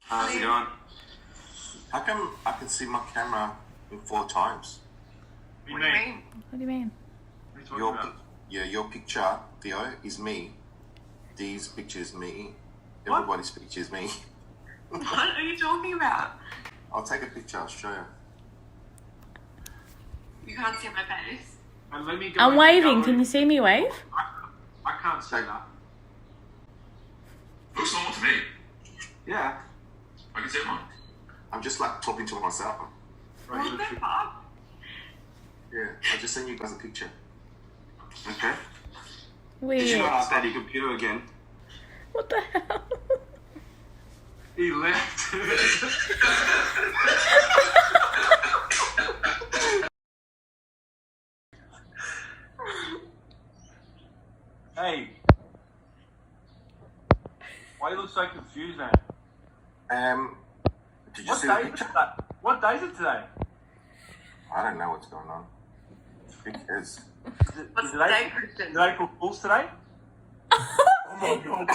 How's it going? How come I can see my camera in 4 times? What do you mean? What do you mean? What are you talking about? Your picture, Theo, is me. These pictures, me. What? Everybody's picture is me. What are you talking about? I'll take a picture, I'll show you. You can't see my face. And let me go I'm into waving. gallery. Can you see me wave? I can't see that. Looks normal to me. Yeah. I can see mine. I'm just like talking to myself. Right, What the fuck? Yeah. I'll just send you guys a picture. Okay? Weird. Did you not update your computer again? What the hell? He left. Hey. Why you look so confused, man? Did you What see the day is it picture? today? What day is it today? I don't know what's going on. Who cares? What's Is the it day, April- Christian? Is it April Fool's today? Oh my god.